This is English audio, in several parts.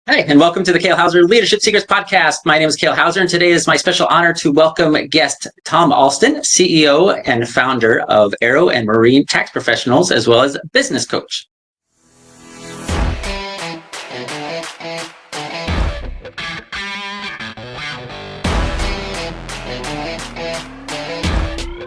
Hi, and welcome to the Kale Houser Leadership Secrets podcast. My name is Kale Houser, and today is my special honor to welcome guest Tom Alston, CEO and founder of Aero and Marine Tax Professionals, as well as business coach.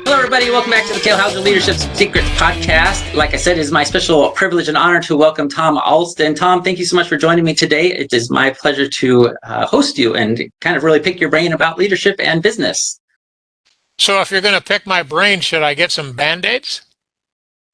Hello, everybody. Welcome back to the Kale Houser Leadership Secrets podcast. Like I said, it is my special privilege and honor to welcome Tom Alston. Tom, thank you so much for joining me today. It is my pleasure to host you and kind of really pick your brain about leadership and business. So if you're going to pick my brain, should I get some Band-Aids?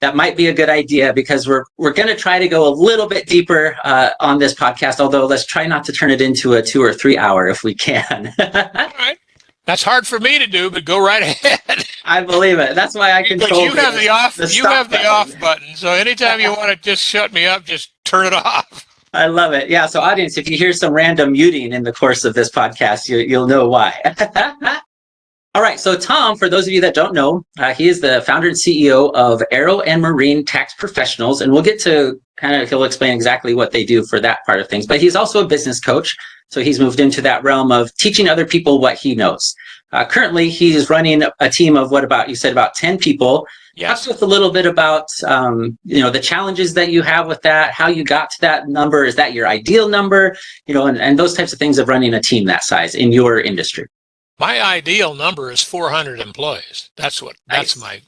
That might be a good idea because we're going to try to go a little bit deeper on this podcast, although let's try not to turn it into a 2 or 3 hour if we can. All right. That's hard for me to do, but go right ahead. I believe it. That's why I control. But you have the off. You have the off button. So anytime you want to just shut me up, just turn it off. I love it. Yeah. So, audience, if you hear some random muting in the course of this podcast, you'll know why. All right. So, Tom, for those of you that don't know, he is the founder and CEO of Aero and Marine Tax Professionals, and we'll get to he'll explain exactly what they do for that part of things. But he's also a business coach. So he's moved into that realm of teaching other people what he knows. Currently, he's running a team of about 10 people. Yes. Talk to us a little bit about, the challenges that you have with that, how you got to that number. Is that your ideal number? And those types of things of running a team that size in your industry. My ideal number is 400 employees. That's my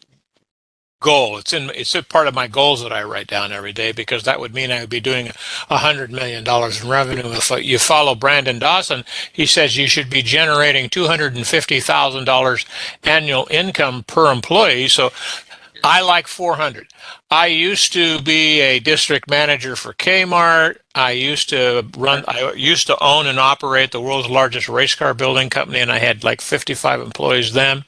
goal. It's a part of my goals that I write down every day, because that would mean I would be doing $100 million in revenue. If you follow Brandon Dawson, he says you should be generating $250,000 annual income per employee. So I like 400. I used to be a district manager for Kmart. I used to own and operate the world's largest race car building company, and I had like 55 employees then.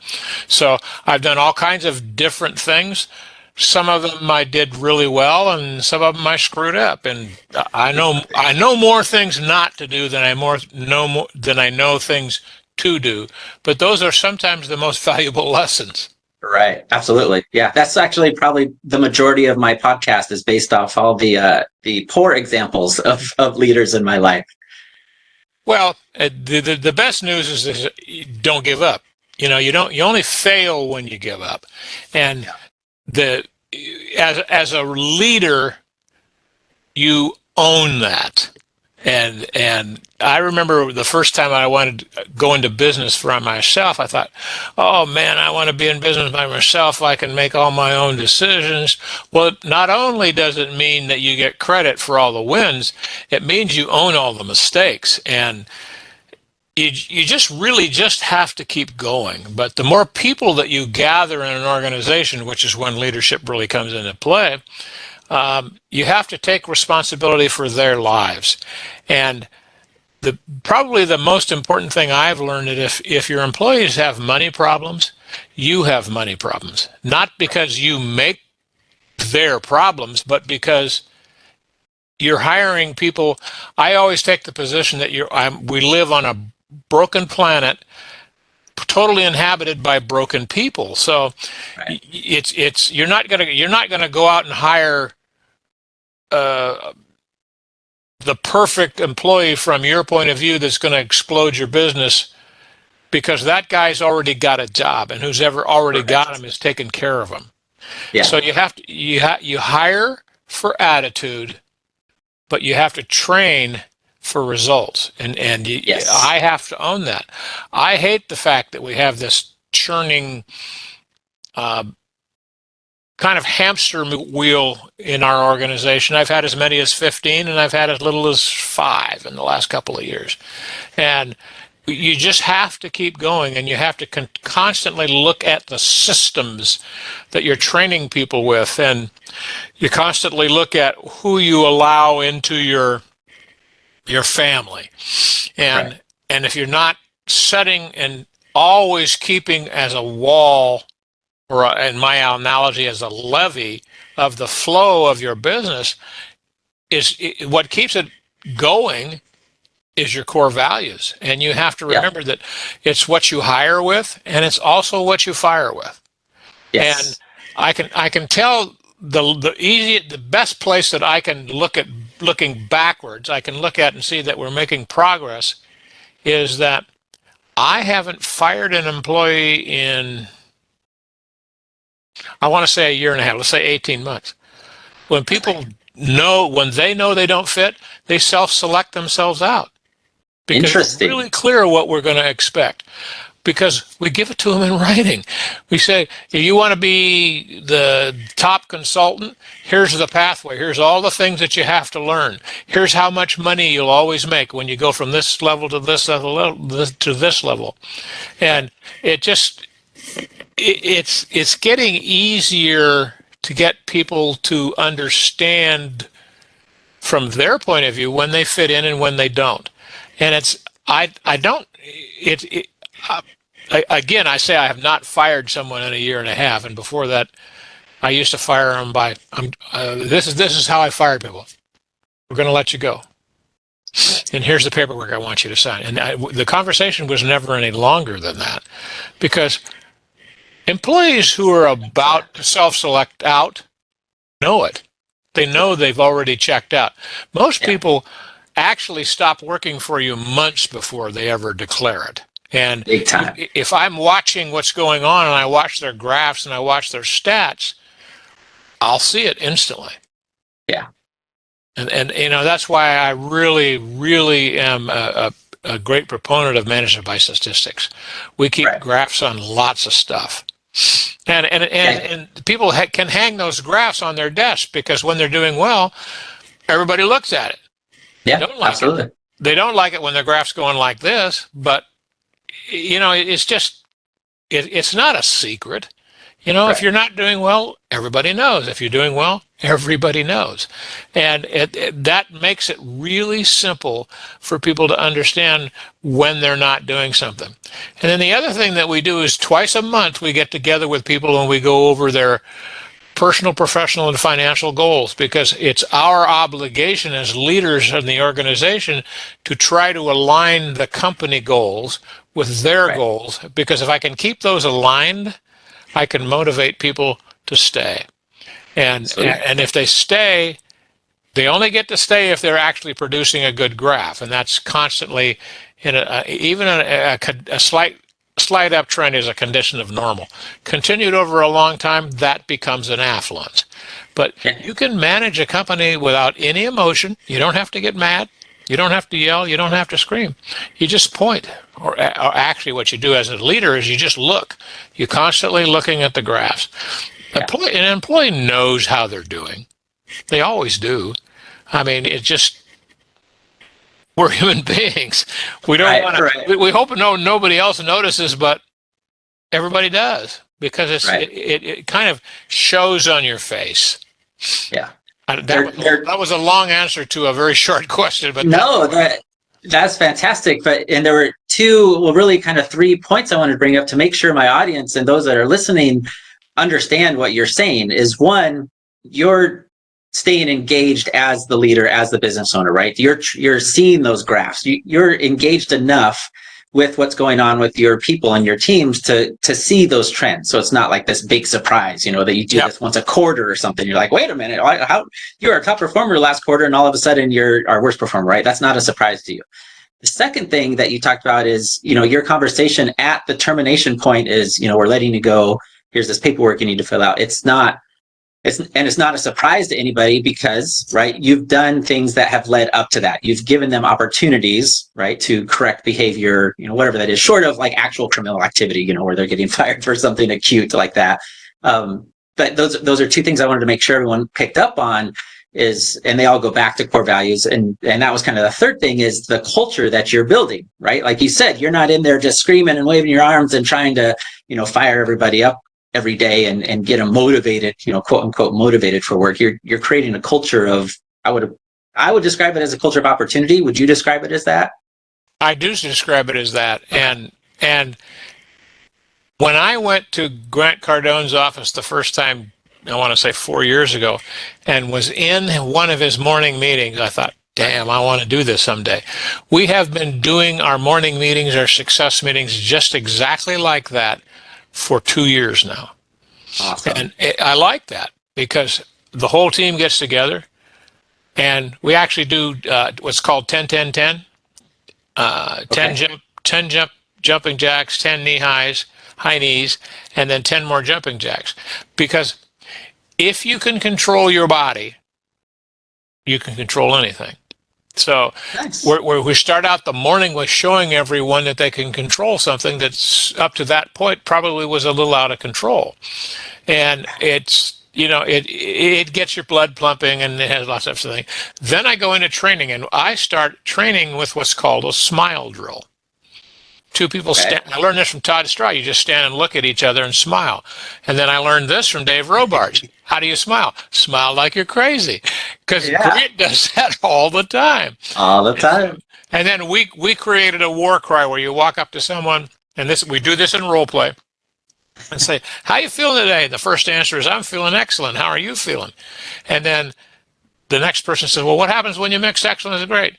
So I've done all kinds of different things. Some of them I did really well, and some of them I screwed up. And I know more things not to do than I know things to do. But those are sometimes the most valuable lessons. Right. Absolutely. Yeah. That's actually probably the majority of my podcast is based off all the poor examples of leaders in my life. Well, the best news is don't give up. You only fail when you give up. And as a leader, you own that. And I remember the first time I wanted to go into business for myself, I thought, oh man, I want to be in business by myself. I can make all my own decisions. Well, not only does it mean that you get credit for all the wins, it means you own all the mistakes. And you just have to keep going. But the more people that you gather in an organization, which is when leadership really comes into play, you have to take responsibility for their lives. And probably the most important thing I've learned is if your employees have money problems, you have money problems. Not because you make their problems, but because you're hiring people. I always take the position that we live on a broken planet, totally inhabited by broken people. So right. You're not gonna go out and hire the perfect employee from your point of view that's going to explode your business, because that guy's already got a job, and who's ever already got him is taking care of him. Yeah. So you have to you hire for attitude, but you have to train for results, and yes. I have to own that. I hate the fact that we have this churning kind of hamster wheel in our organization. I've had as many as 15, and I've had as little as 5 in the last couple of years. And you just have to keep going, and you have to constantly look at the systems that you're training people with, and you constantly look at who you allow into your family. And right. And if you're not setting and always keeping as a wall, or in my analogy as a levee of the flow of your business, what keeps it going is your core values. And you have to remember that it's what you hire with, and it's also what you fire with. Yes. And I can tell the best place that I can look at looking backwards, I can look at and see that we're making progress, is that I haven't fired an employee in, I want to say a year and a half, let's say 18 months. When people know, when they know they don't fit, they self-select themselves out. Because Interesting. it's really clear what we're going to expect. Because we give it to them in writing. We say, if you want to be the top consultant, here's the pathway. Here's all the things that you have to learn. Here's how much money you'll always make when you go from this level to this level to this level. And it just, it's getting easier to get people to understand from their point of view when they fit in and when they don't. And it's, I don't, again, I say I have not fired someone in a year and a half, and before that, I used to fire them by, this is how I fired people. We're going to let you go, and here's the paperwork I want you to sign. And the conversation was never any longer than that, because employees who are about to self-select out know it. They know they've already checked out. Most people actually stop working for you months before they ever declare it. And Big time. if I'm watching what's going on and I watch their graphs and I watch their stats, I'll see it instantly. Yeah. And you know, that's why I really, really am a great proponent of management by statistics. We keep graphs on lots of stuff. And people can hang those graphs on their desk, because when they're doing well, everybody looks at it. Yeah, absolutely. They don't like it when their graph's going like this, but you know, it's just, it's not a secret. You know, if you're not doing well, everybody knows. If you're doing well, everybody knows. And that makes it really simple for people to understand when they're not doing something. And then the other thing that we do is twice a month, we get together with people and we go over their personal, professional, and financial goals, because it's our obligation as leaders in the organization to try to align the company goals with their goals, because if I can keep those aligned, I can motivate people to stay. And if they stay, they only get to stay if they're actually producing a good graph, and that's constantly in a slight uptrend is a condition of normal. Continued over a long time, that becomes an affluence. But you can manage a company without any emotion. You don't have to get mad. You don't have to yell. You don't have to scream. You just point. Or actually what you do as a leader is you just look. You're constantly looking at the graphs. An employee knows how they're doing. They always do. I mean, it just, we're human beings. We don't want to. We hope nobody else notices, but everybody does, because it kind of shows on your face. Yeah. That was a long answer to a very short question, but no, that's fantastic. And there were really kind of 3 points I wanted to bring up to make sure my audience and those that are listening understand what you're saying. Is one, you're staying engaged as the leader, as the business owner, right? You're seeing those graphs. You're engaged enough with what's going on with your people and your teams to see those trends. So it's not like this big surprise, you know, that you do this once a quarter or something. You're like, wait a minute, how you're a top performer last quarter and all of a sudden you're our worst performer, right? That's not a surprise to you. The second thing that you talked about is, you know, your conversation at the termination point is, you know, we're letting you go. Here's this paperwork you need to fill out. It's not a surprise to anybody, because, right, you've done things that have led up to that. You've given them opportunities, right, to correct behavior, you know, whatever that is, short of like actual criminal activity, you know, where they're getting fired for something acute like that. But those are two things I wanted to make sure everyone picked up on, and they all go back to core values. And that was kind of the third thing, is the culture that you're building, right? Like you said, you're not in there just screaming and waving your arms and trying to, you know, fire everybody up every day and get them motivated, you know, quote unquote, motivated for work. You're creating a culture of, I would describe it as a culture of opportunity. Would you describe it as that? I do describe it as that. And when I went to Grant Cardone's office the first time, I want to say 4 years ago, and was in one of his morning meetings, I thought, damn, I want to do this someday. We have been doing our morning meetings, our success meetings, just exactly like that for 2 years now. Awesome. And I like that, because the whole team gets together And we actually do what's called 10-10-10. 10 jump, 10 jumping jacks, 10 knee highs, high knees, and then 10 more jumping jacks. Because if you can control your body, you can control anything. So Nice. where we start out the morning with showing everyone that they can control something that's up to that point probably was a little out of control. And it's, it gets your blood pumping and it has lots of things. Then I go into training and I start training with what's called a smile drill. Two people stand. I learned this from Todd Straw. You just stand and look at each other and smile. And then I learned this from Dave Robards. How do you smile? Smile like you're crazy. Because Grant does that all the time. All the time. And then we created a war cry where you walk up to someone, and we do this in role play, and say, how you feeling today? The first answer is, I'm feeling excellent. How are you feeling? And then the next person says, well, what happens when you mix excellent and great?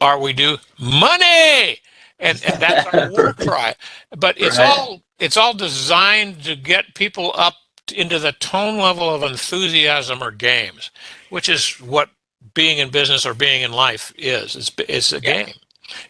Or we do money. And that's our war cry. But it's all designed to get people up into the tone level of enthusiasm or games, which is what being in business or being in life is. It's a game.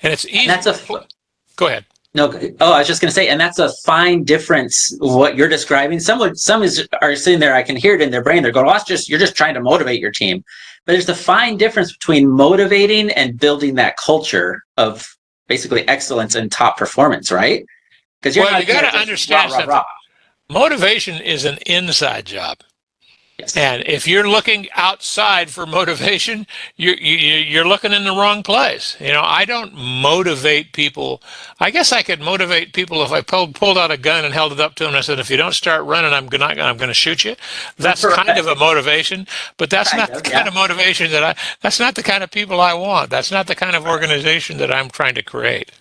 And it's easy. And go ahead. No, I was just going to say, and that's a fine difference. What you're describing, some are sitting there. I can hear it in their brain. They're going, "Well, you're just trying to motivate your team." But there's a fine difference between motivating and building that culture of basically excellence and top performance, right? Because you got to understand something. Motivation is an inside job. Yes. And if you're looking outside for motivation, you're looking in the wrong place. I don't motivate people. I guess I could motivate people if I pulled out a gun and held it up to them and I said, if you don't start running, I'm going to shoot you. That's kind of a motivation, but that's not the kind of motivation that's not the kind of people I want. That's not the kind of organization that I'm trying to create.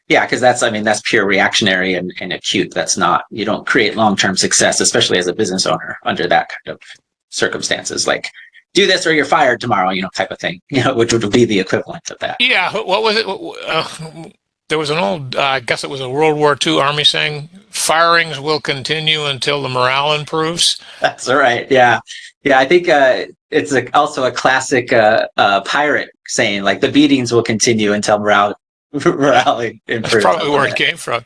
Yeah, because that's pure reactionary and acute. That's not, you don't create long-term success, especially as a business owner under that kind of circumstances. Like, do this or you're fired tomorrow, type of thing, which would be the equivalent of that. Yeah, what was it? There was an old, I guess it was a World War II Army saying, firings will continue until the morale improves. That's right, yeah. I think it's also a classic pirate saying, like, the beatings will continue until morale improves. That's probably where it came from.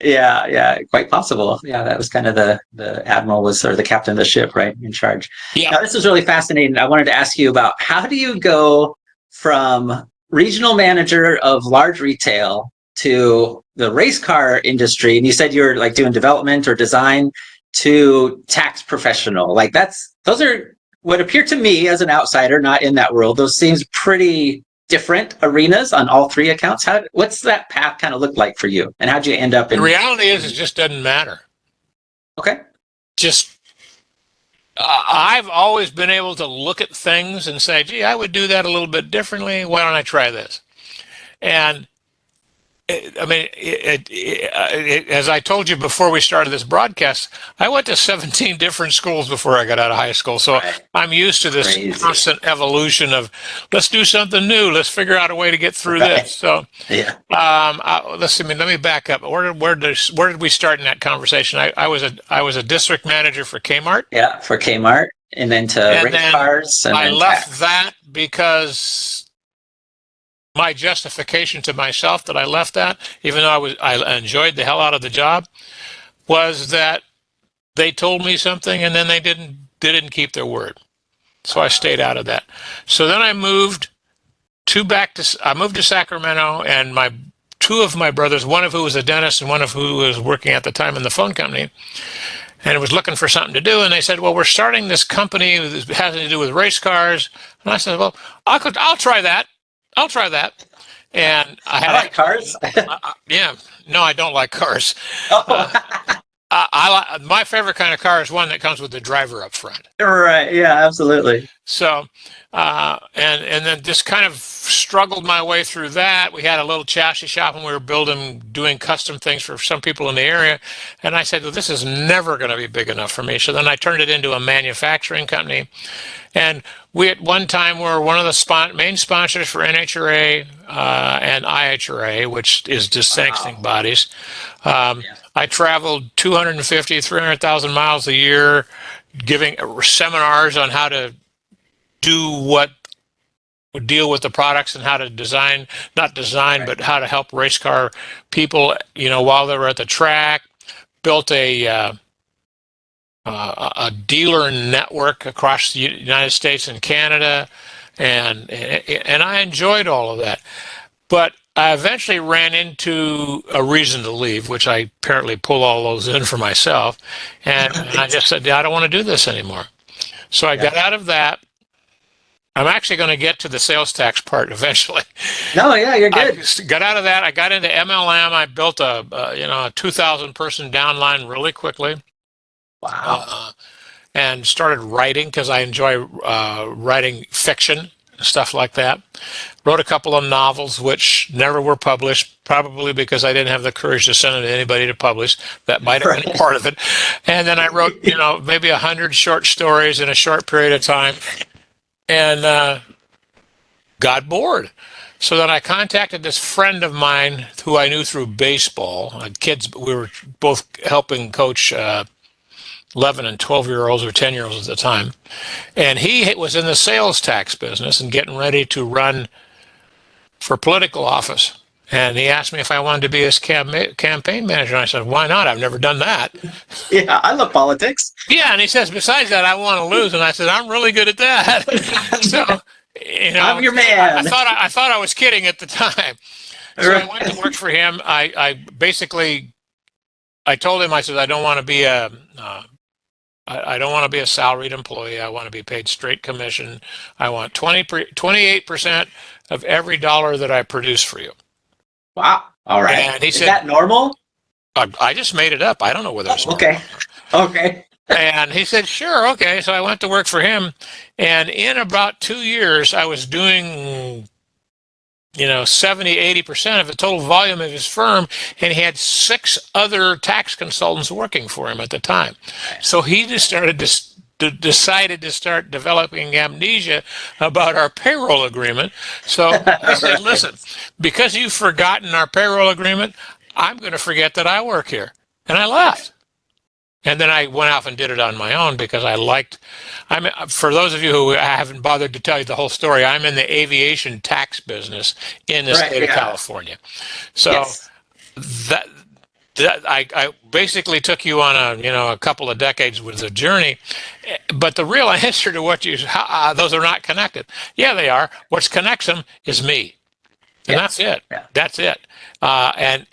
Yeah, quite possible. Yeah, that was kind of the admiral or the captain of the ship, right, in charge. Yeah. Now, this is really fascinating. I wanted to ask you about, how do you go from regional manager of large retail to the race car industry? And you said you're like doing development or design, to tax professional. Like, those are what appear to me as an outsider, not in that world. Those seems pretty different arenas on all three accounts. What's that path kind of look like for you, and how'd you end up in? The reality is, it just doesn't matter. Okay. Just I've always been able to look at things and say, gee, I would do that a little bit differently. Why don't I try this? And as I told you before we started this broadcast, I went to 17 different schools before I got out of high school. So I'm used to this constant evolution of, let's do something new. Let's figure out a way to get through this. So let's see. Let me back up. Where did we start in that conversation? I was a district manager for Kmart. Yeah, for Kmart, and then to race cars. And I left that because my justification to myself that I left that, even though I enjoyed the hell out of the job, was that they told me something and then they didn't keep their word. So I stayed out of that. So then I moved to Sacramento, and two of my brothers, one of who was a dentist and one of who was working at the time in the phone company, and was looking for something to do, and they said, well, we're starting this company that has to do with race cars. And I said, well, I'll try that. And I like cars. Yeah, no, I don't like cars. Oh. My favorite kind of car is one that comes with the driver up front. Right. Yeah, absolutely. So, and then just kind of struggled my way through that. We had a little chassis shop and we were doing custom things for some people in the area. And I said, well, this is never going to be big enough for me. So then I turned it into a manufacturing company. And we at one time were one of the main sponsors for NHRA and IHRA, which is just sanctioning bodies. I traveled 250, 300,000 miles a year giving seminars on how to deal with the products and how to design, not design, but how to help race car people, while they were at the track. Built a dealer network across the United States and Canada, and I enjoyed all of that. But I eventually ran into a reason to leave, which I apparently pull all those in for myself, and I just said, I don't want to do this anymore. So I got out of that. I'm actually going to get to the sales tax part eventually. No, yeah, you're good. I got out of that. I got into MLM. I built a 2,000 person downline really quickly. Wow. And started writing because I enjoy writing fiction, stuff like that. Wrote a couple of novels which never were published, probably because I didn't have the courage to send them to anybody to publish. That might have been part of it. And then I wrote, maybe 100 short stories in a short period of time, and got bored. So then I contacted this friend of mine who I knew through baseball. Kids, we were both helping coach 11 and 12-year-olds or 10-year-olds at the time. And he was in the sales tax business and getting ready to run for political office. And he asked me if I wanted to be his campaign manager. And I said, why not? I've never done that. Yeah, I love politics. Yeah, and he says, besides that, I want to lose. And I said, I'm really good at that. So, I'm your man. I thought I was kidding at the time. So I went to work for him. I told him, I said, I don't want to be I don't want to be a salaried employee. I want to be paid straight commission. I want 28% of every dollar that I produce for you. Wow. All right. And he Is said, that normal? I just made it up. I don't know whether it's okay. Okay. And he said, sure, okay. So I went to work for him. And in about 2 years, I was doing 70, 80% of the total volume of his firm, and he had 6 other tax consultants working for him at the time. So he just decided to start developing amnesia about our payroll agreement. So I said, listen, because you've forgotten our payroll agreement, I'm going to forget that I work here. And I left. And then I went off and did it on my own because for those of you who I haven't bothered to tell you the whole story, I'm in the aviation tax business in the state of California. So that I basically took you on a couple of decades with the journey, but the real answer to what those are not connected. Yeah, they are. What connects them is me. And that's it. Yeah. That's it. And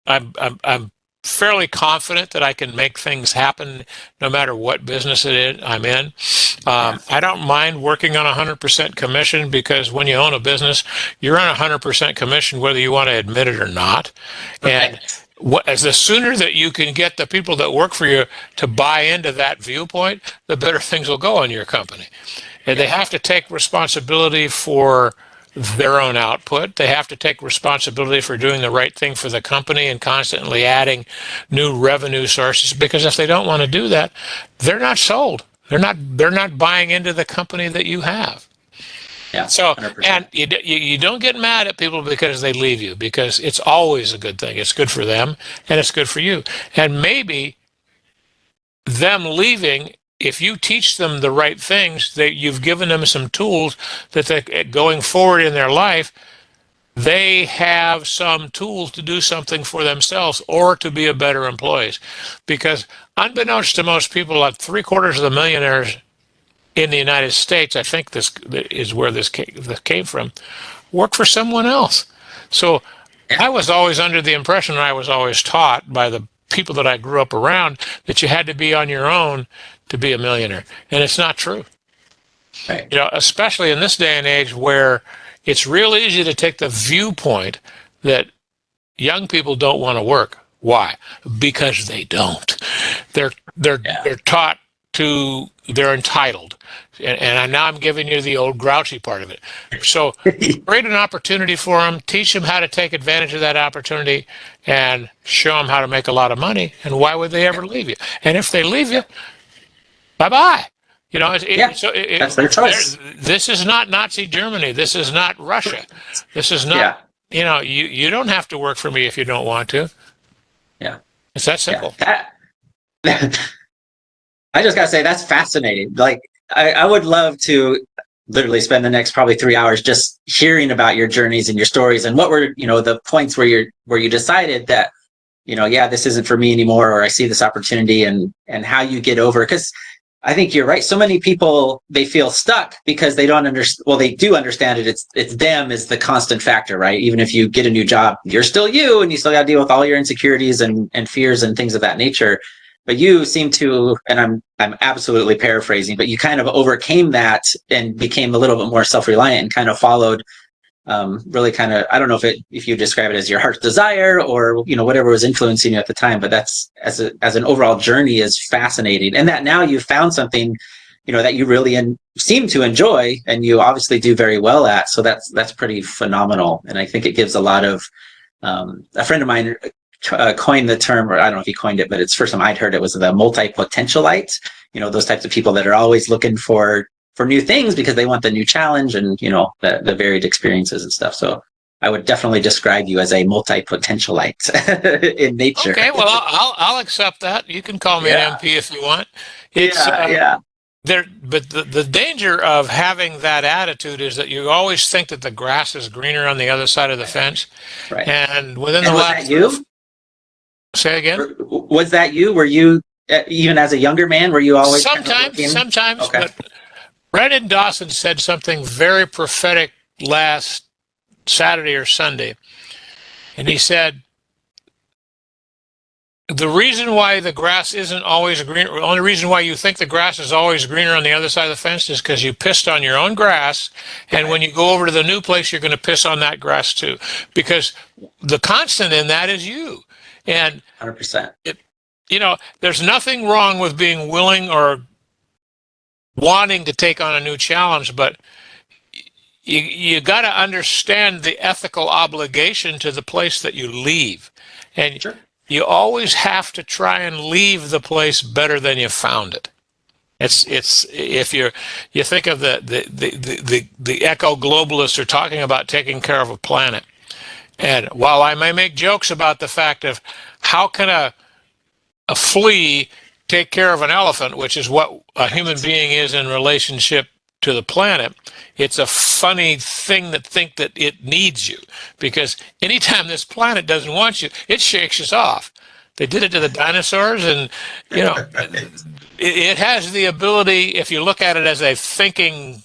I'm fairly confident that I can make things happen no matter what business I'm in. I don't mind working on 100% commission because when you own a business, you're on 100% commission whether you want to admit it or not. And the sooner that you can get the people that work for you to buy into that viewpoint, the better things will go in your company. And they have to take responsibility for their own output. They have to take responsibility for doing the right thing for the company and constantly adding new revenue sources, because if they don't want to do that, they're not sold. They're not buying into the company that you have. Yeah. So 100%. And you don't get mad at people because they leave you, because it's always a good thing. It's good for them and it's good for you. And maybe them leaving, if you teach them the right things, that you've given them some tools that they, going forward in their life, they have some tools to do something for themselves or to be a better employees. Because unbeknownst to most people, like 3/4 of the millionaires in the United States, I think this is where this came from, work for someone else. So I was always under the impression, and I was always taught by the people that I grew up around, that you had to be on your own to be a millionaire. And it's not true. Right. Especially in this day and age where it's real easy to take the viewpoint that young people don't want to work. Why? Because they don't. They're taught to, they're entitled. And now I'm giving you the old grouchy part of it. So create an opportunity for them, teach them how to take advantage of that opportunity, and show them how to make a lot of money. And why would they ever leave you? And if they leave you, bye-bye. That's their choice. This is not Nazi Germany. This is not Russia. This is not, you don't have to work for me if you don't want to. Yeah. It's that simple. Yeah. I just got to say, that's fascinating. Like, I would love to literally spend the next probably 3 hours just hearing about your journeys and your stories and what were, the points where you decided that, yeah, this isn't for me anymore, or I see this opportunity, and how you get over. Because I think you're right. So many people, they feel stuck because they don't understand. Well, they do understand it. It's them is the constant factor, right? Even if you get a new job, you're still you, and you still got to deal with all your insecurities and fears and things of that nature. But you seem to, and I'm absolutely paraphrasing, but you kind of overcame that and became a little bit more self-reliant and kind of followed, really kind of, I don't know if you describe it as your heart's desire or whatever was influencing you at the time, but that's as an overall journey is fascinating, and that now you've found something that you really seem to enjoy, and you obviously do very well at. So that's pretty phenomenal, and I think it gives a lot of, a friend of mine coined the term, or I don't know if he coined it, but it's first time I'd heard it, was the multi-potentialite. Those types of people that are always looking for new things because they want the new challenge and the varied experiences and stuff. So I would definitely describe you as a multi-potentialite in nature. Okay, well, I'll accept that. You can call me an MP if you want. It's yeah. there, but the danger of having that attitude is that you always think that the grass is greener on the other side of the fence. Right. And within And the was last that you? Say again? Was that you? Were you, even as a younger man, were you always kind of looking? Sometimes, Okay. but Brandon Dawson said something very prophetic last Saturday or Sunday. And he said, the reason why the grass isn't always greener, the only reason why you think the grass is always greener on the other side of the fence is because you pissed on your own grass. And when you go over to the new place, you're going to piss on that grass too. Because the constant in that is you. And 100%. there's nothing wrong with being willing or wanting to take on a new challenge, but you got to understand the ethical obligation to the place that you leave. And Sure. you always have to try and leave the place better than you found it. It's if you think of the eco globalists are talking about taking care of a planet. And while I may make jokes about the fact of how can a flea take care of an elephant, which is what a human being is in relationship to the planet, it's a funny thing to think that it needs you, because anytime this planet doesn't want you, it shakes us off. They did it to the dinosaurs, and it has the ability, if you look at it as a thinking,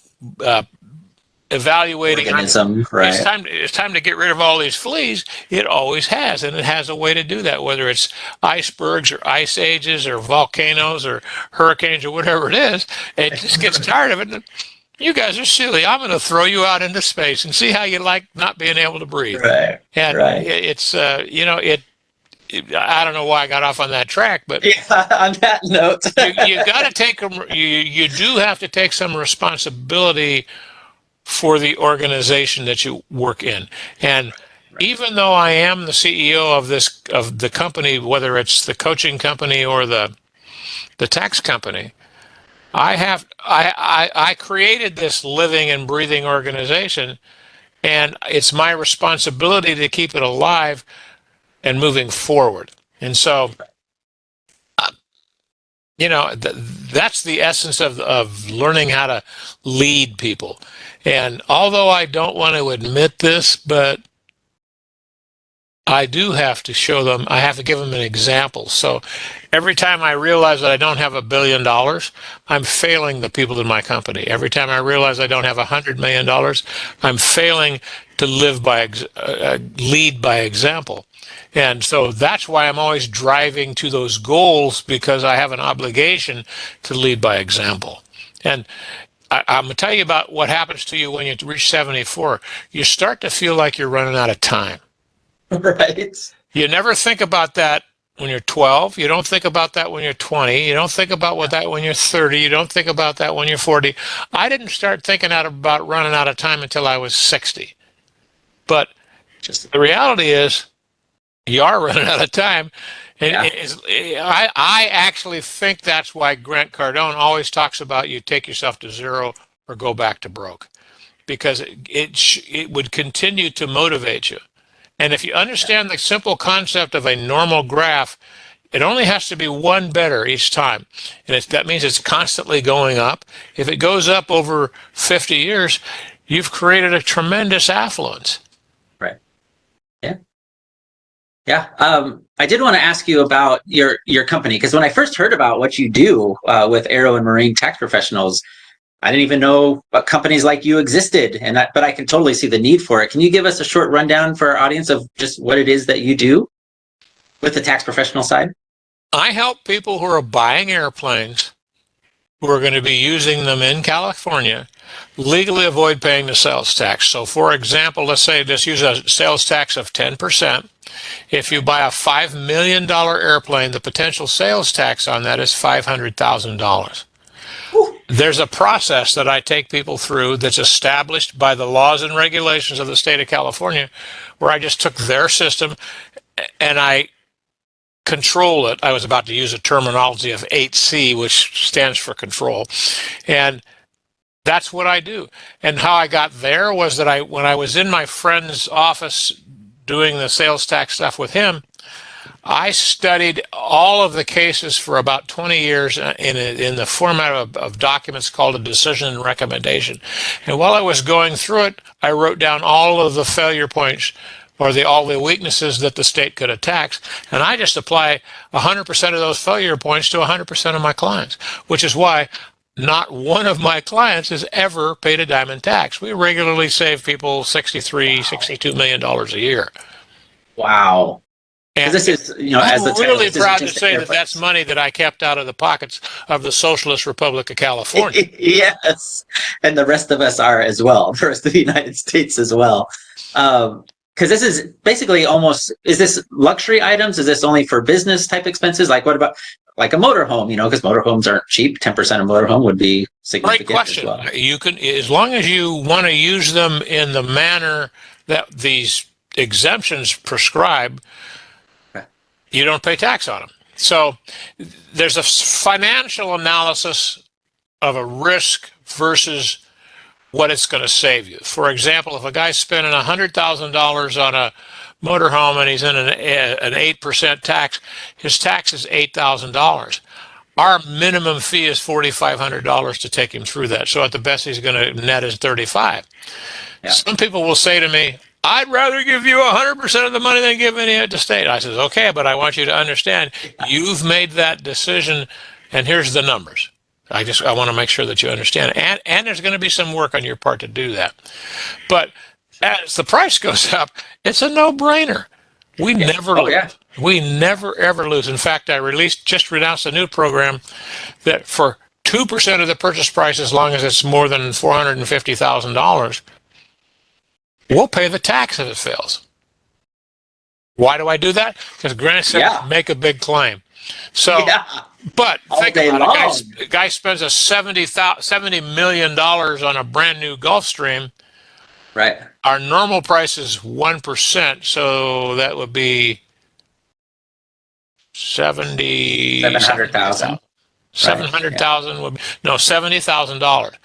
evaluating organism, right? It's time to get rid of all these fleas. It always has, and it has a way to do that, whether it's icebergs or ice ages or volcanoes or hurricanes or whatever it is. It just gets tired of it. And you guys are silly. I'm going to throw you out into space and see how you like not being able to breathe. Right. And right. It's I don't know why I got off on that track, but on that note, you got to take them. You do have to take some responsibility for the organization that you work in. And even though I am the CEO of the company, whether it's the coaching company or the tax company, I created this living and breathing organization, and it's my responsibility to keep it alive and moving forward. And so that's the essence of learning how to lead people. And although I don't want to admit this, but I do have to show them, I have to give them an example. So every time I realize that I don't have $1 billion, I'm failing the people in my company. Every time I realize I don't have $100 million, I'm failing to lead by example. And so that's why I'm always driving to those goals, because I have an obligation to lead by example. And I'm going to tell you about what happens to you when you reach 74. You start to feel like you're running out of time. Right. You never think about that when you're 12. You don't think about that when you're 20. You don't think about that when you're 30. You don't think about that when you're 40. I didn't start thinking about running out of time until I was 60. But the reality is, you are running out of time. And I actually think that's why Grant Cardone always talks about you take yourself to zero or go back to broke, because it would continue to motivate you. And if you understand the simple concept of a normal graph, it only has to be one better each time. And that means it's constantly going up. If it goes up over 50 years, you've created a tremendous affluence. Right. Yeah. Yeah. I did want to ask you about your company, because when I first heard about what you do with Aero and Marine tax professionals, I didn't even know companies like you existed, but I can totally see the need for it. Can you give us a short rundown for our audience of just what it is that you do with the tax professional side? I help people who are buying airplanes, who are going to be using them in California, legally avoid paying the sales tax. So for example, let's say just use a sales tax of 10%. If you buy a $5 million airplane, the potential sales tax on that is $500,000. There's a process that I take people through that's established by the laws and regulations of the state of California, where I just took their system and I control it. I was about to use a terminology of 8C, which stands for control. And that's what I do. And how I got there was that when I was in my friend's office doing the sales tax stuff with him, I studied all of the cases for about 20 years in the format of documents called a decision and recommendation. And while I was going through it, I wrote down all of the failure points or all the weaknesses that the state could attack. And I just apply 100% of those failure points to 100% of my clients, which is why not one of my clients has ever paid a dime in tax. We regularly save people $63-62 million a year. Wow. And this is, I'm as the really proud to say that that's money that I kept out of the pockets of the Socialist Republic of California. Yes, and the rest of us are as well. The rest of the United States as well. Because this is basically is this luxury items? Is this only for business type expenses? Like what about like a motorhome? Because motorhomes aren't cheap. 10% of motorhome would be significant. Great question. As well. You can, as long as you want to use them in the manner that these exemptions prescribe, you don't pay tax on them. So there's a financial analysis of a risk versus what it's going to save you. For example, if a guy's spending $100,000 on a motorhome and he's in an 8% tax, his tax is $8,000. Our minimum fee is $4,500 to take him through that. So at the best, he's going to net is $35,000. Yeah. Some people will say to me, I'd rather give you 100% of the money than give any to state. I says, okay, but I want you to understand, you've made that decision, and here's the numbers. I want to make sure that you understand. And there's going to be some work on your part to do that. But as the price goes up, it's a no-brainer. We never lose. Yeah. We never, ever lose. In fact, I just announced a new program that for 2% of the purchase price, as long as it's more than $450,000, we'll pay the tax if it fails. Why do I do that? Because granted said make a big claim. So, but think about it. A guy spends $70 million on a brand new Gulfstream. Right. Our normal price is 1%, so that would be 700,000. 700,000 would be $70,000.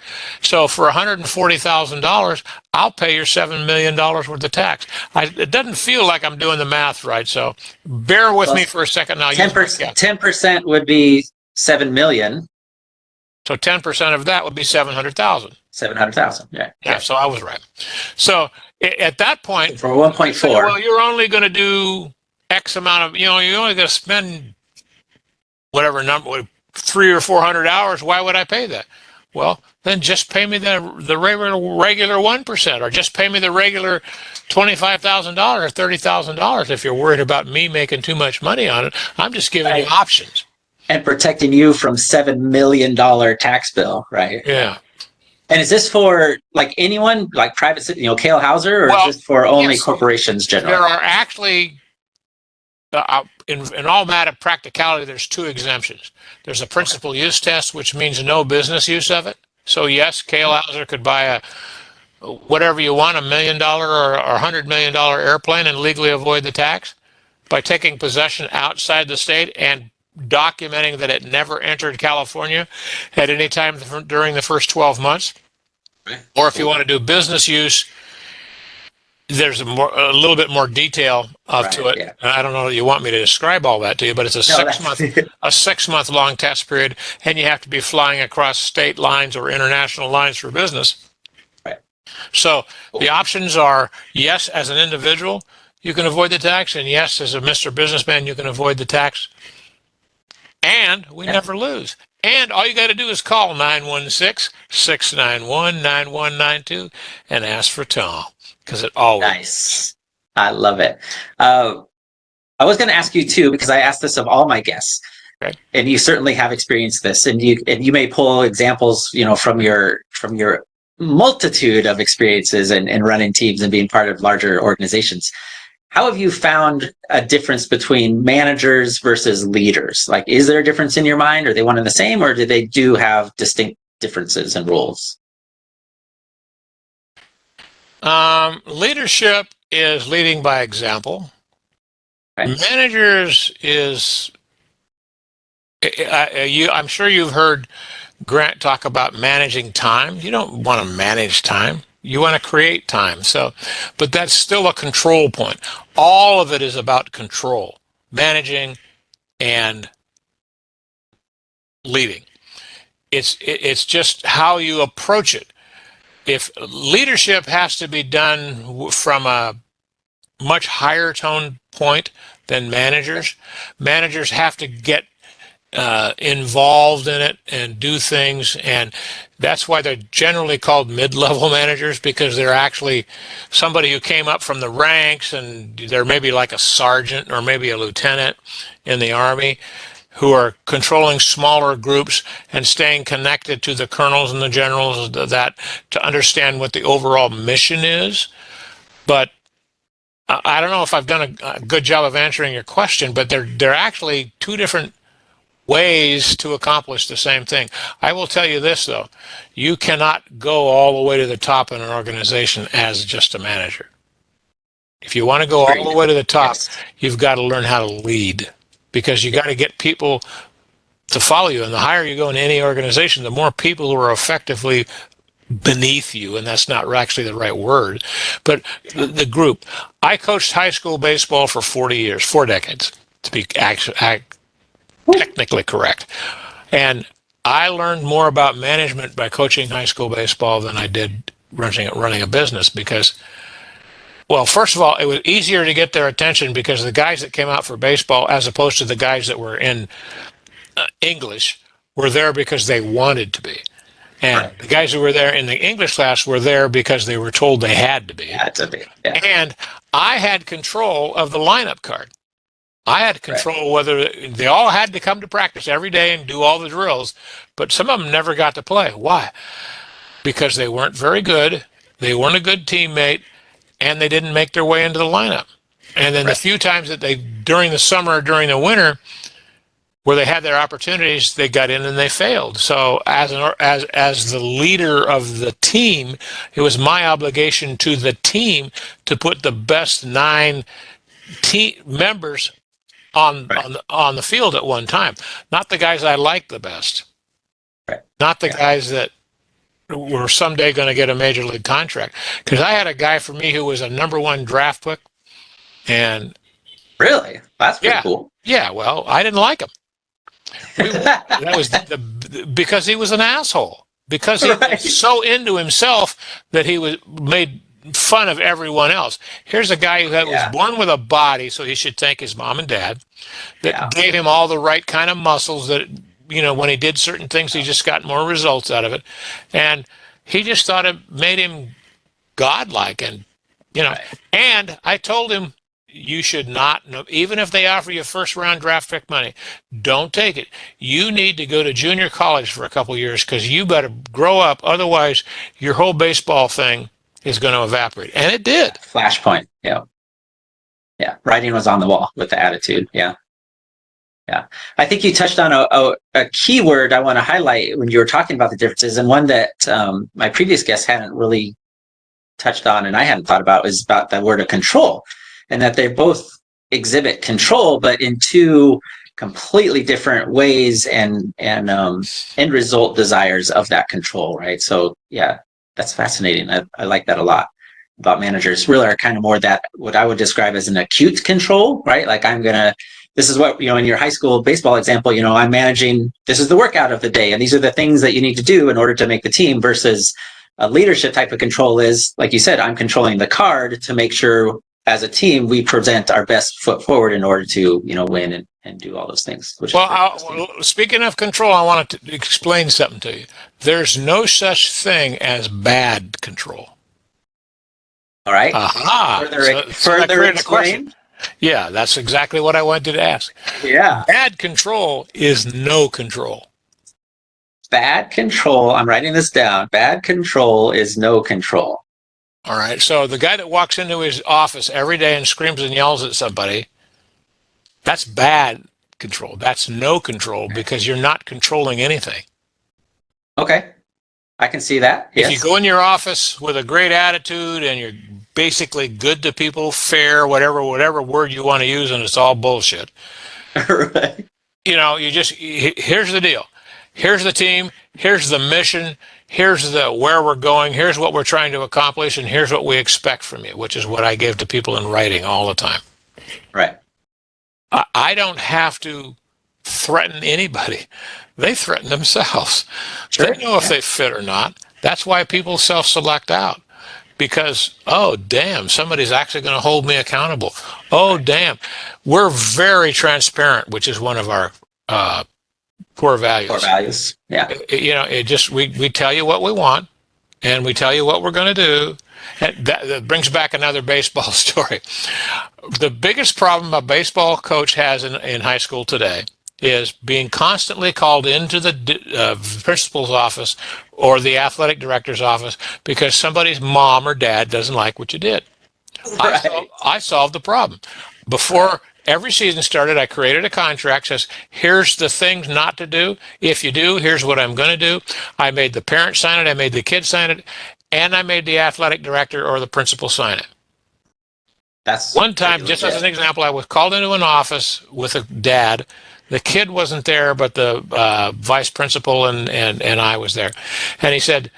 So for $140,000, I'll pay your $7 million worth of tax. It doesn't feel like I'm doing the math right, so bear with me for a second. Now, 10% would be 7 million. So 10% of that would be 700,000. 700,000. Yeah. So I was right. So at that point, for 1.4, well, you're only going to do X amount of, you're only going to spend whatever number. 300 or 400 hours, why would I pay that? Well, then just pay me the regular 1%, or just pay me the regular $25,000 or $30,000 if you're worried about me making too much money on it. I'm just giving you options. And protecting you from $7 million tax bill, right? Yeah. And is this for like anyone, like private, Kale Houser, or is this for only corporations generally? There are actually, in all matter of practicality, there's two exemptions. There's a principal use test, which means no business use of it. So yes, Kale Houser could buy whatever you want, $1 million or $100 million airplane and legally avoid the tax by taking possession outside the state and documenting that it never entered California at any time during the first 12 months. Or if you want to do business use, there's a little bit more detail to it. Yeah. And I don't know that you want me to describe all that to you, but it's a No, 6 month a 6 month long test period, and you have to be flying across state lines or international lines for business. right. So Cool. the options are yes, as an individual, you can avoid the tax, and yes, as a Mr. Businessman, you can avoid the tax. And we never lose. And all you got to do is call 916-691-9192 and ask for Tom, because it always. Nice. I love it. I was going to ask you too, because I asked this of all my guests, Okay. and you certainly have experienced this, and you may pull examples, from your multitude of experiences and running teams and being part of larger organizations. How have you found a difference between managers versus leaders? Like, is there a difference in your mind? Are they one and the same, or do they have distinct differences and roles? Leadership is leading by example. Right. Managers is, I'm sure you've heard Grant talk about managing time. You don't want to manage time. You want to create time. So, but that's still a control point. All of it is about control, managing and leading. It's just how you approach it. If leadership has to be done from a much higher tone point than managers have to get involved in it and do things, and that's why they're generally called mid-level managers, because they're actually somebody who came up from the ranks, and they're maybe like a sergeant or maybe a lieutenant in the Army, who are controlling smaller groups and staying connected to the colonels and the generals that to understand what the overall mission is. But I don't know if I've done a good job of answering your question, but they're actually two different ways to accomplish the same thing. I will tell you this, though. You cannot go all the way to the top in an organization as just a manager. If you want to go all the way to the top, you've got to learn how to lead, because you got to get people to follow you. And the higher you go in any organization, the more people who are effectively beneath you, and that's not actually the right word, but the group. I coached high school baseball for 40 years, 4 decades, to be technically correct. And I learned more about management by coaching high school baseball than I did running a business, because, well, first of all, it was easier to get their attention because the guys that came out for baseball, as opposed to the guys that were in English, were there because they wanted to be. And the guys who were there in the English class were there because they were told they had to be. Yeah. And I had control of the lineup card. I had control whether they all had to come to practice every day and do all the drills, but some of them never got to play. Why? Because they weren't very good, they weren't a good teammate, and they didn't make their way into the lineup. And then the few times that they, during the summer, during the winter, where they had their opportunities, they got in and they failed. So as the leader of the team, it was my obligation to the team to put the best 9 team members on the field at one time. Not the guys I liked the best. Not the guys that were someday going to get a major league contract. Because I had a guy for me who was a #1 draft pick. And really? That's pretty cool. Yeah, well, I didn't like him. That was because he was an asshole. Because he was so into himself that he was made fun of everyone else. Here's a guy who was born with a body, so he should thank his mom and dad, that gave him all the right kind of muscles that, when he did certain things, he just got more results out of it. And he just thought it made him godlike. And, and I told him, you should not, even if they offer you first-round draft pick money, don't take it. You need to go to junior college for a couple years, because you better grow up. Otherwise, your whole baseball thing is going to evaporate. And it did. Flashpoint. Yeah. Writing was on the wall with the attitude. Yeah. I think you touched on a key word I want to highlight when you were talking about the differences, and one that my previous guest hadn't really touched on and I hadn't thought about, is about the word of control, and that they both exhibit control, but in 2 completely different ways and end result desires of that control, right? So yeah, that's fascinating. I like that a lot. about managers really are kind of more that what I would describe as an acute control, right? Like this is what, in your high school baseball example, I'm managing, this is the workout of the day, and these are the things that you need to do in order to make the team, versus a leadership type of control is, like you said, I'm controlling the card to make sure as a team we present our best foot forward in order to, win and do all those things. Well, speaking of control, I want to explain something to you. There's no such thing as bad control. All right. Aha. Further explain. Yeah, that's exactly what I wanted to ask. Yeah. Bad control is no control. Bad control, I'm writing this down. Bad control is no control. All right. So the guy that walks into his office every day and screams and yells at somebody, that's bad control. That's no control, because you're not controlling anything. Okay. I can see that. If you go in your office with a great attitude and you're basically good to people, fair, whatever word you want to use, and it's all bullshit. Right. Here's the deal. Here's the team. Here's the mission. Here's where we're going. Here's what we're trying to accomplish, and here's what we expect from you, which is what I give to people in writing all the time. Right. I don't have to threaten anybody. They threaten themselves. Sure. They know if they fit or not. That's why people self-select out. Because, oh, damn, somebody's actually going to hold me accountable. Oh, damn. We're very transparent, which is one of our core values. Core values, yeah. We tell you what we want, and we tell you what we're going to do. And that brings back another baseball story. The biggest problem a baseball coach has in high school today is being constantly called into the principal's office or the athletic director's office because somebody's mom or dad doesn't like what you did. Right. I solved the problem. Before every season started, I created a contract that says, here's the things not to do. If you do, here's what I'm going to do. I made the parent sign it. I made the kid sign it. And I made the athletic director or the principal sign it. That's one time, just as an example, I was called into an office with a dad. The kid wasn't there, but the vice principal and I was there. And he said,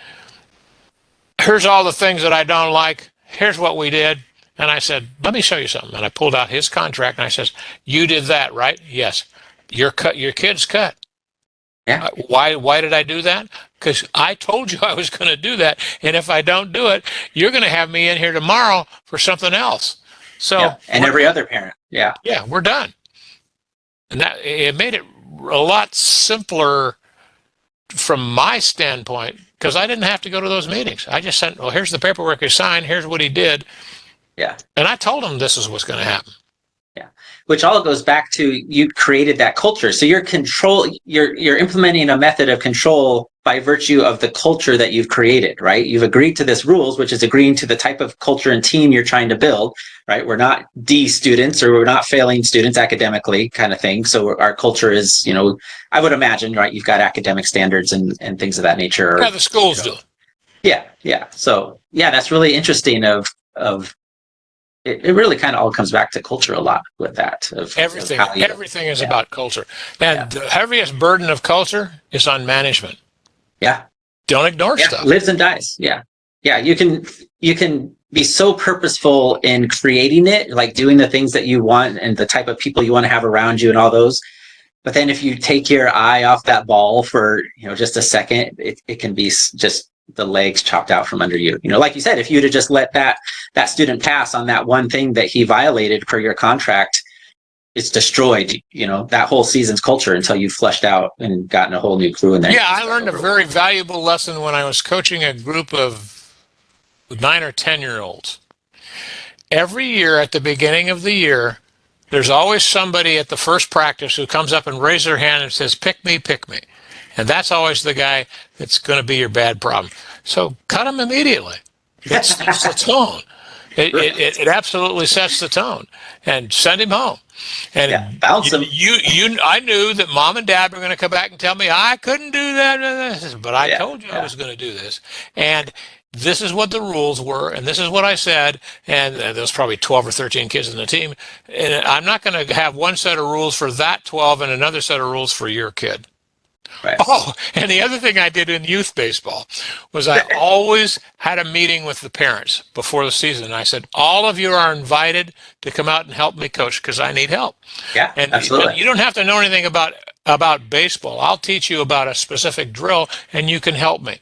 here's all the things that I don't like. Here's what we did. And I said, let me show you something. And I pulled out his contract and I says, you did that, right? Yes. Your kid's cut. Yeah. Why did I do that? Because I told you I was going to do that. And if I don't do it, you're going to have me in here tomorrow for something else. So yeah. And every other parent. Yeah. Yeah, we're done. And that it made it a lot simpler from my standpoint, because I didn't have to go to those meetings. I just said, well, here's the paperwork he signed. Here's what he did. Yeah. And I told him this is what's going to happen. Yeah. Which all goes back to you created that culture. So you're implementing a method of control by virtue of the culture that you've created, right? You've agreed to this rules, which is agreeing to the type of culture and team you're trying to build, right? We're not D students, or we're not failing students academically kind of thing. So our culture is, I would imagine, right? You've got academic standards and things of that nature. Yeah, the schools do. Yeah. Yeah. So yeah, that's really interesting it really kind of all comes back to culture a lot with that. Everything is about culture. And the heaviest burden of culture is on management. Yeah. Don't ignore stuff. Lives and dies. Yeah. Yeah. You can be so purposeful in creating it, like doing the things that you want and the type of people you want to have around you and all those. But then if you take your eye off that ball for, just a second, it can be just the legs chopped out from under you. Like you said, if you'd have just let that student pass on that one thing that he violated per your contract, it's destroyed, that whole season's culture until you flushed out and gotten a whole new crew in there. Yeah, I learned a very valuable lesson when I was coaching a group of 9 or 10-year-olds. Every year at the beginning of the year, there's always somebody at the first practice who comes up and raises their hand and says, pick me, pick me. And that's always the guy that's going to be your bad problem. So cut him immediately. It sets the tone. It absolutely sets the tone. And send him home. And bounce him. I knew that mom and dad were going to come back and tell me I couldn't do that. But I told you I was going to do this. And this is what the rules were, and this is what I said, and there was probably 12 or 13 kids in the team, and I'm not going to have one set of rules for that 12 and another set of rules for your kid. Right. Oh, and the other thing I did in youth baseball was I always had a meeting with the parents before the season. I said, all of you are invited to come out and help me coach because I need help. Yeah, And absolutely. you don't have to know anything about baseball. I'll teach you about a specific drill and you can help me.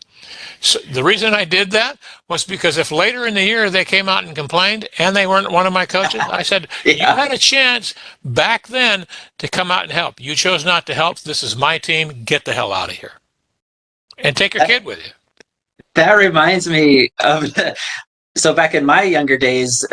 So the reason I did that was because if later in the year they came out and complained and they weren't one of my coaches, I said, you Yeah. had a chance back then to come out and help. You chose not to help. This is my team. Get the hell out of here. And take your That, kid with you. that reminds me of, so back in my younger days,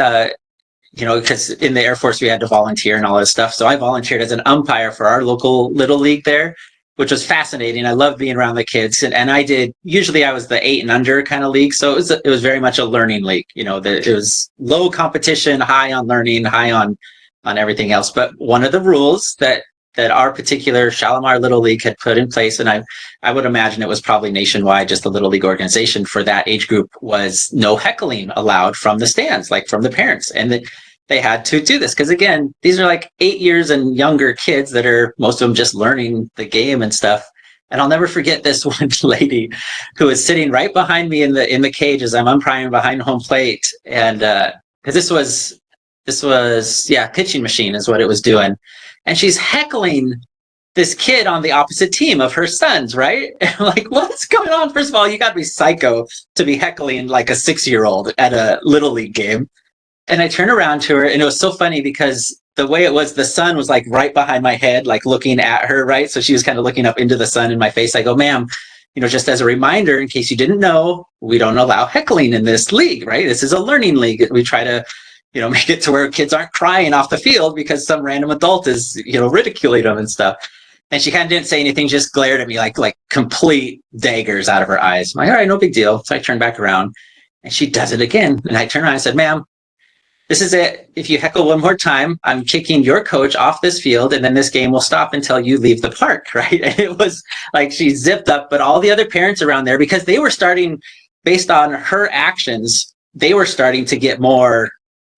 because in the Air Force we had to volunteer and all this stuff. So I volunteered as an umpire for our local little league there, which was fascinating. I loved being around the kids, and I did. Usually, I was the 8 and under kind of league, so it was very much a learning league. It was low competition, high on learning, high on everything else. But one of the rules that our particular Shalimar Little League had put in place, and I would imagine it was probably nationwide, just the Little League organization for that age group, was no heckling allowed from the stands, like from the parents. And they had to do this because, again, these are like 8 years and younger kids that are, most of them, just learning the game and stuff. And I'll never forget this one lady who was sitting right behind me in the cage as I'm umpiring behind home plate, and because this was pitching machine is what it was doing, and she's heckling this kid on the opposite team of her sons, right? And I'm like, what's going on? First of all, you got to be psycho to be heckling like a 6-year-old at a little league game. And I turned around to her, and it was so funny because the way it was, the sun was like right behind my head, like looking at her, right? So she was kind of looking up into the sun in my face. I go, ma'am, just as a reminder, in case you didn't know, we don't allow heckling in this league, right? This is a learning league. We try to, make it to where kids aren't crying off the field because some random adult is, ridiculing them and stuff. And she kind of didn't say anything, just glared at me like complete daggers out of her eyes. I'm like, all right, no big deal. So I turned back around, and she does it again. And I turned around and said, ma'am, this is it. If you heckle one more time, I'm kicking your coach off this field, and then this game will stop until you leave the park, right? And it was like she zipped up, but all the other parents around there, because they were starting, based on her actions, they were starting to get more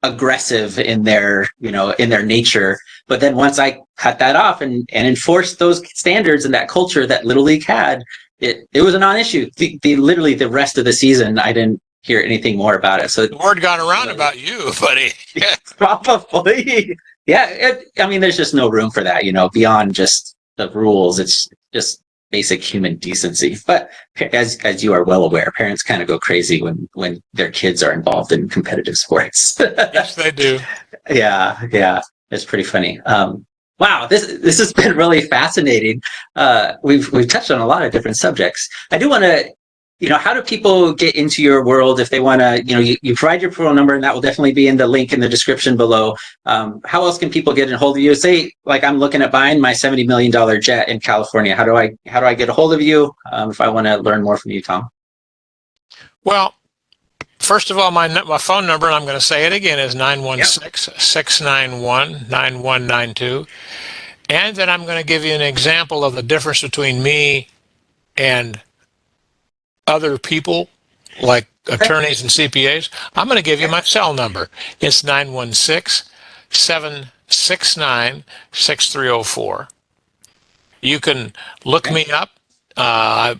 aggressive in their nature. But then once I cut that off and enforced those standards and that culture that Little League had, it was a non-issue. Literally the rest of the season, I didn't hear anything more about it. So The word got around about you, buddy. probably, yeah. There's just no room for that, beyond just the rules. It's just basic human decency. But as you are well aware, parents kind of go crazy when their kids are involved in competitive sports. Yes, they do. Yeah, it's pretty funny. Wow, this has been really fascinating. We've touched on a lot of different subjects. I do want to, how do people get into your world if they want to, you provide your phone number, and that will definitely be in the link in the description below. How else can people get a hold of you? Say, like, I'm looking at buying my $70 million jet in California. How do I get a hold of you if I want to learn more from you, Tom? Well, first of all, my phone number, and I'm going to say it again, is 916-691-9192. And then I'm going to give you an example of the difference between me and other people like attorneys and CPAs. I'm going to give you my cell number. It's 916-769-6304. You can look me up. My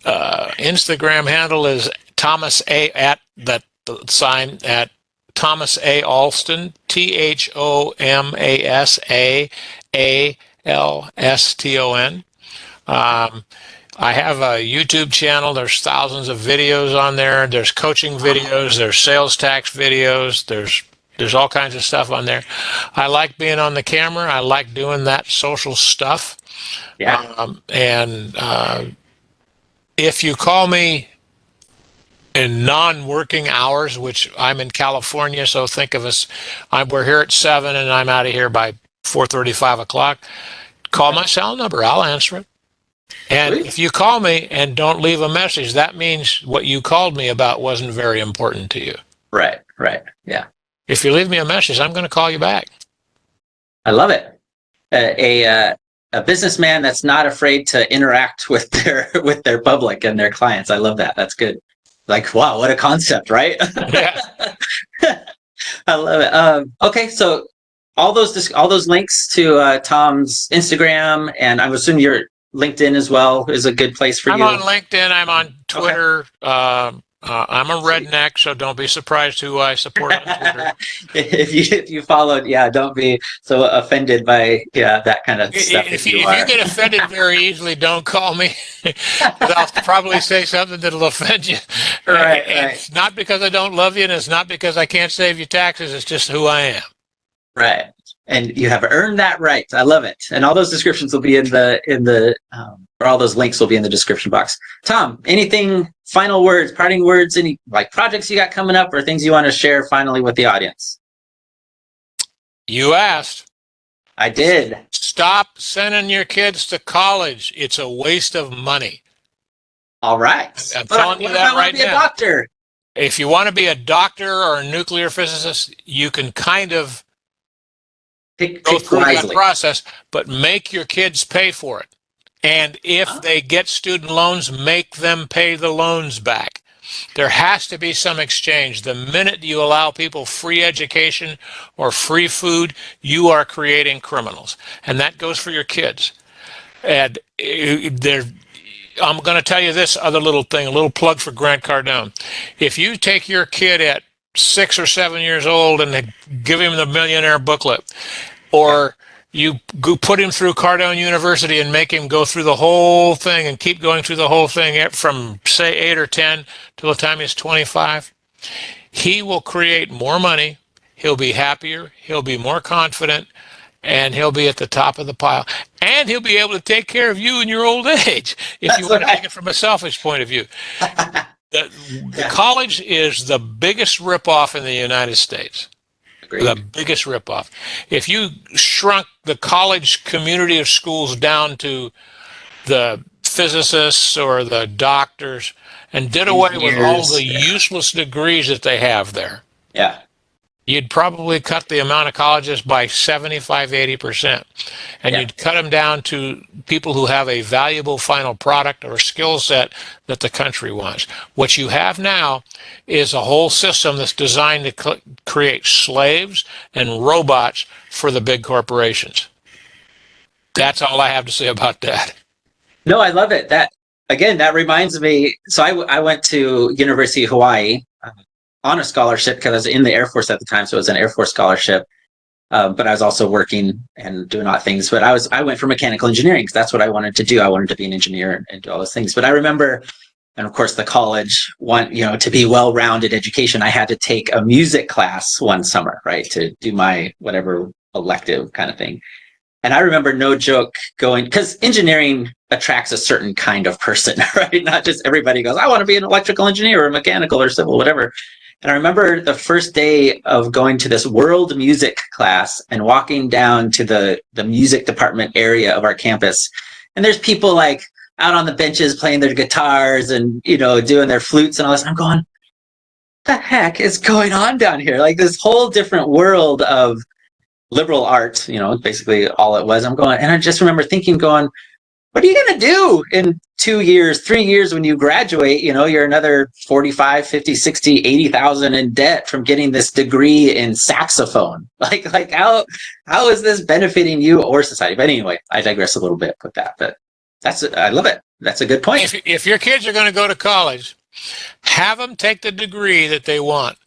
Instagram handle is Thomas A. at that sign at Thomas A. Alston, ThomasAALston. I have a YouTube channel. There's thousands of videos on there. There's coaching videos. There's sales tax videos. There's all kinds of stuff on there. I like being on the camera. I like doing that social stuff. Yeah. If you call me in non-working hours, which I'm in California, so think of us, we're here at 7 and I'm out of here by 4:30, 5 o'clock. Call my cell number. I'll answer it. And Sweet. if you call me and don't leave a message, that means what you called me about wasn't very important to you. Right. Yeah. If you leave me a message, I'm going to call you back. I love it. A businessman that's not afraid to interact with their public and their clients. I love that. That's good. Like, wow, what a concept, right? Yeah. I love it. Okay, so all those links to Tom's Instagram, and I'm assuming LinkedIn as well is a good place for I'm you. on LinkedIn. I'm on Okay. Twitter. I'm a redneck, so don't be surprised who I support on Twitter. If you followed, yeah, don't be so offended by that kind of stuff if you If you are. get offended very easily, don't call me because I'll probably say something that'll offend you. Right, And right, it's not because I don't love you, and it's not because I can't save you taxes. It's just who I am. right. And you have earned that right. I love it. And all those descriptions will be in the or all those links will be in the description box. Tom, anything, final words, parting words, any like projects you got coming up or things you want to share finally with the audience? You asked. I did. Stop sending your kids to college. It's a waste of money. All right. I'm But telling you what if I that want to right be a now. doctor? If you want to be a doctor or a nuclear physicist, you can kind of go Pick through that wisely. process, but make your kids pay for it. And if they get student loans, make them pay the loans back. There has to be some exchange. The minute you allow people free education or free food, you are creating criminals. And that goes for your kids. And I'm going to tell you this other little thing, a little plug for Grant Cardone. If you take your kid at 6 or 7 years old and give him the millionaire booklet, or you put him through Cardone University and make him go through the whole thing and keep going through the whole thing from, say, 8 or 10 till the time he's 25, he will create more money, he'll be happier, he'll be more confident, and he'll be at the top of the pile. And he'll be able to take care of you in your old age, if you That's want to right. take it from a selfish point of view. The college is the biggest ripoff in the United States. Agreed. The biggest ripoff. If you shrunk the college community of schools down to the physicists or the doctors and did away with all the Engineers. useless degrees that they have there, Yeah. you'd probably cut the amount of colleges by 75, 80%. And Yeah. you'd cut them down to people who have a valuable final product or skill set that the country wants. What you have now is a whole system that's designed to create slaves and robots for the big corporations. That's all I have to say about that. No, I love it. That reminds me. So I went to University of Hawaii on a scholarship because I was in the Air Force at the time. So it was an Air Force scholarship. But I was also working and doing other things. But I went for mechanical engineering because that's what I wanted to do. I wanted to be an engineer and do all those things. But I remember, and of course, the college to be well-rounded education, I had to take a music class one summer, right, to do my whatever elective kind of thing. And I remember, no joke, going, because engineering attracts a certain kind of person, right? Not just everybody goes, I want to be an electrical engineer or mechanical or civil, whatever. And I remember the first day of going to this world music class and walking down to the music department area of our campus. And there's people like out on the benches playing their guitars and, doing their flutes and all this. And I'm going, what the heck is going on down here? Like this whole different world of liberal art, basically all it was. I'm going, and I just remember thinking, going, what are you going to do in 2 years, 3 years when you graduate? You're another 45, 50, 60, 80,000 in debt from getting this degree in saxophone. Like how is this benefiting you or society? But anyway, I digress a little bit with that, but I love it. That's a good point. If your kids are going to go to college, have them take the degree that they want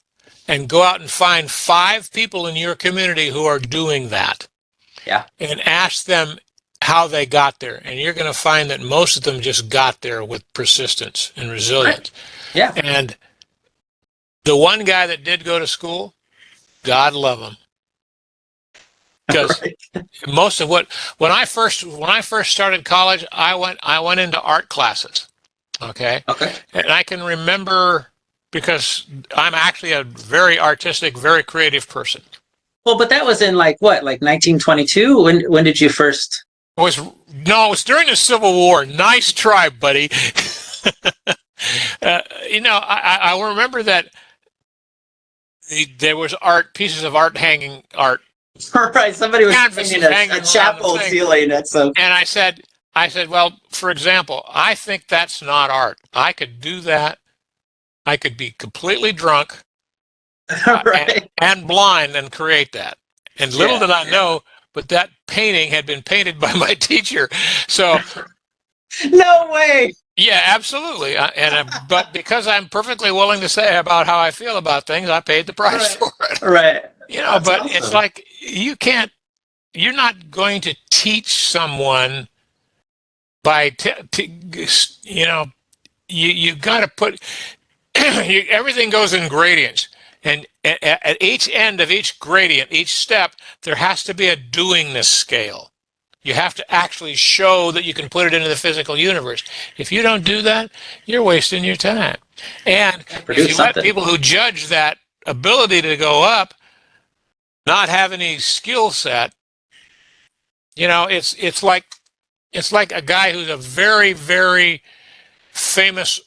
and go out and find 5 people in your community who are doing that. Yeah. And ask them how they got there. And you're going to find that most of them just got there with persistence and resilience. Right. Yeah. And the one guy that did go to school, God love him. Because most of when I first started college, I went into art classes. Okay. And I can remember, because I'm actually a very artistic, very creative person. Well, but that was in like 1922? When did you first? It was during the Civil War. Nice try, buddy. I remember that there was pieces of art hanging art. Right, somebody was painting a chapel ceiling. And I said, well, for example, I think that's not art. I could do that. I could be completely drunk right. and blind and create that. And little did I know, but that painting had been painted by my teacher. So No way. Yeah, absolutely. But because I'm perfectly willing to say about how I feel about things, I paid the price for it. Right. That's But awesome. it's like you're not going to teach someone by, you got to put, everything goes in gradients. And at each end of each gradient, each step, there has to be a doingness scale. You have to actually show that you can put it into the physical universe. If you don't do that, you're wasting your time. And if you let people who judge that ability to go up not have any skill set, it's like a guy who's a very, very famous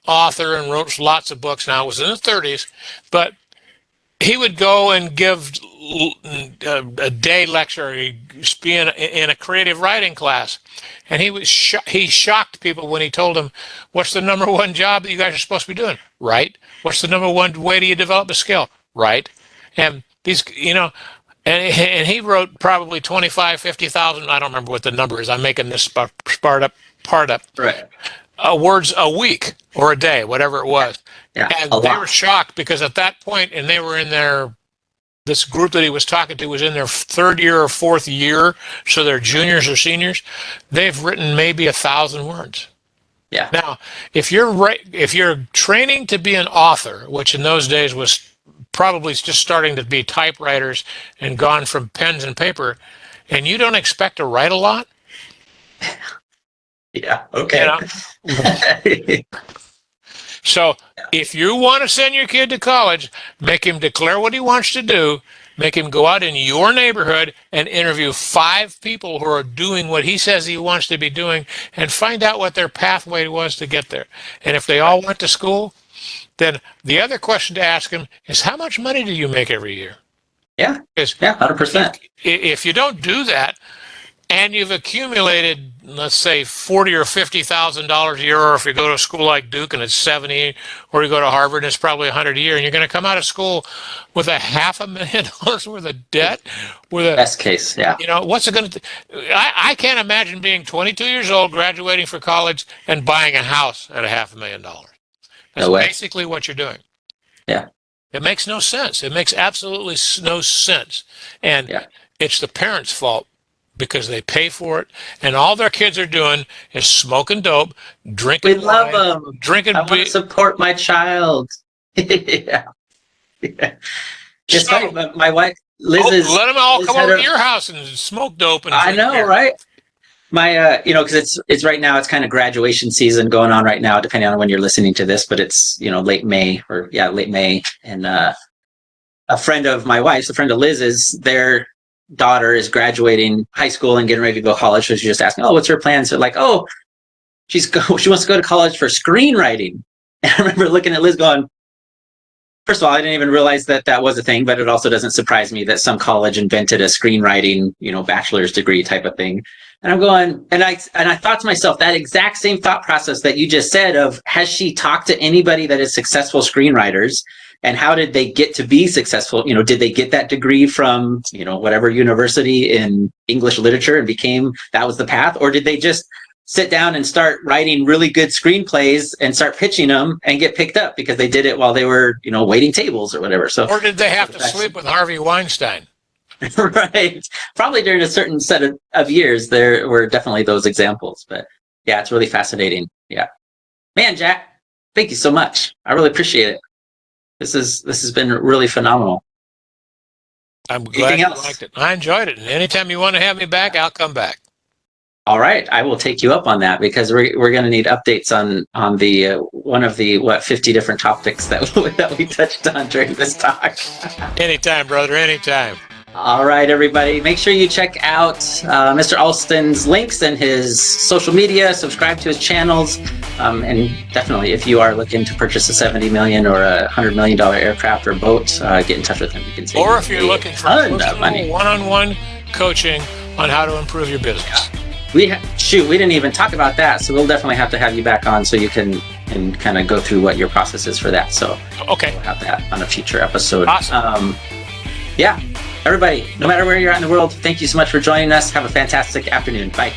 author and wrote lots of books. Now, it was in the 30s, but he would go and give a day lecture, he'd be in a creative writing class, and he shocked people when he told them, "What's the number one job that you guys are supposed to be doing? Right. What's the number one way do you develop a skill? Right." And and he wrote probably 25, 50,000. I don't remember what the number is. I'm making this part up. Right. Words a week or a day, whatever it was. Yeah, and they were shocked because at that point, and they were in this group that he was talking to was in their third year or fourth year, so they're juniors or seniors. They've written maybe 1,000 words. Yeah. Now, if you're training to be an author, which in those days was probably just starting to be typewriters and gone from pens and paper, and you don't expect to write a lot. Yeah. Okay. So if you want to send your kid to college, make him declare what he wants to do, make him go out in your neighborhood and interview 5 people who are doing what he says he wants to be doing, and find out what their pathway was to get there. And if they all went to school, then the other question to ask him is, how much money do you make every year? Yeah. 100%. If you don't do that, and you've accumulated, let's say, $40,000 or $50,000 a year, or if you go to a school like Duke and it's 70, or you go to Harvard and it's probably 100 a year, and you're going to come out of school with $500,000 worth of debt, best case, yeah. What's it going to? I can't imagine being 22 years old, graduating for college, and buying a house at $500,000. That's basically what you're doing. Yeah. It makes no sense. It makes absolutely no sense, and it's the parents' fault, because they pay for it, and all their kids are doing is smoking dope, drinking. We love them. Drinking. I want to support my child. Yeah. It's funny, but my wife Liz is. Let them all come over to your house and smoke dope. And I know, beer. Right? My, because it's right now. It's kind of graduation season going on right now, depending on when you're listening to this. But it's late May, and a friend of my wife's, a friend of Liz's, their daughter is graduating high school and getting ready to go to college. So she's just asking, "Oh, what's her plans?" So like, "Oh, she wants to go to college for screenwriting." And I remember looking at Liz going, first of all, I didn't even realize that was a thing, but it also doesn't surprise me that some college invented a screenwriting, bachelor's degree type of thing. And I'm going, and I thought to myself, that exact same thought process that you just said of, has she talked to anybody that is successful screenwriters? And how did they get to be successful? Did they get that degree from, whatever university in English literature and that was the path? Or did they just sit down and start writing really good screenplays and start pitching them and get picked up because they did it while they were, waiting tables or whatever? So, or did they have to sleep with Harvey Weinstein? Right. Probably during a certain set of years, there were definitely those examples. But yeah, it's really fascinating. Yeah. Man, Jack, thank you so much. I really appreciate it. This has been really phenomenal. I'm glad you liked it. I enjoyed it. And anytime you want to have me back, I'll come back. All right, I will take you up on that, because we're going to need updates on the one of the 50 different topics that we touched on during this talk. Anytime, brother. Anytime. All right, everybody. Make sure you check out Mr. Alston's links and his social media. Subscribe to his channels, and definitely, if you are looking to purchase a $70 million or a $100 million aircraft or boat, get in touch with him. You can save or if you're looking for money, one-on-one coaching on how to improve your business. Yeah. We didn't even talk about that, so we'll definitely have to have you back on so you can kind of go through what your process is for that. So okay, we'll have that on a future episode. Awesome. Yeah. Everybody, no matter where you're at in the world, thank you so much for joining us. Have a fantastic afternoon. Bye.